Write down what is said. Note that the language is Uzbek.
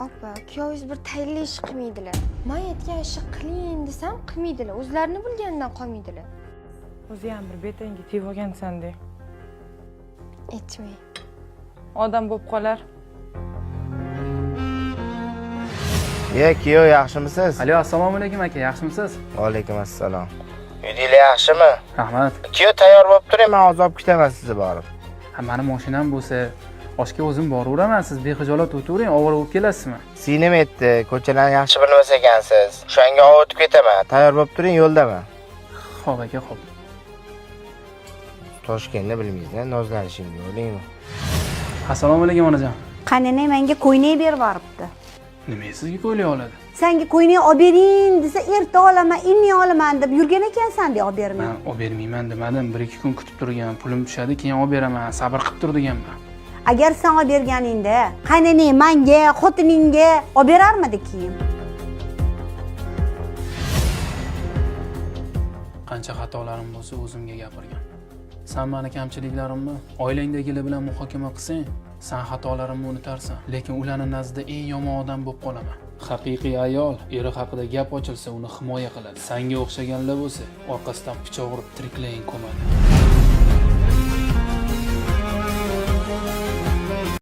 Opa, kuyovingiz bir tayinli ish qilmaydilar. Men aytgan ishni qiling desam, qilmaydilar. O'zlarini bilganidan qolmaydilar. O'zi ham bir betanga tegib olgansan-da. Aytmang. Odam bo'lib qolar. Kuyov yaxshimisiz? Alo, assalomu alaykum aka, yaxshimisiz? Va alaykum assalom. Uyingizlar yaxshimi? Rahmat. Kuyov tayyor bo'lib turing, men hozir olib ketaman sizni borib. Ha, meni mashinam bo'lsa, oshga o'zim boraveraman, siz bexijolat o'tiring, ovora bo'lib kelasizmi? Singlim aytdi, ko'chalarni yaxshi bilmas ekansiz. O'shanga olib o'tib ketaman. Tayyor bo'lib turing, yo'ldaman. Xo'p aka, xo'p. Toshkentni bilmaysiz, nozlanishingni o'ylangmi? Assalomu alaykum onajon. Qanini menga ko'ynak berib boribdi. Nima sizga ko'ylak oladi? Senga ko'ynak olib bering desa, erta olaman, indin olaman deb yurgan ekansan deb olib bermay. Men olib bermayman demadim, 1-2 kun kutib turgan, pulim tushadi, keyin olib beraman, sabr qilib tur deganman. Agar sen olib berganingda, qanini menga, xotiningga olib berarmidi keyin? Qancha xatolarim bo'lsa o'zimga gapirgan. Sen meni kamchiliklarimni oilangdagilar bilan muhokama qilsang, sen xatolarimni unutarsan, lekin ularning nazdida eng yomon odam bo'lib qolaman. Haqiqiy ayol eri haqida gap ochilsa uni himoya qiladi. Senga o'xshaganlar bo'lsa, orqasidan pichoq urib tiriklayin ko'madi.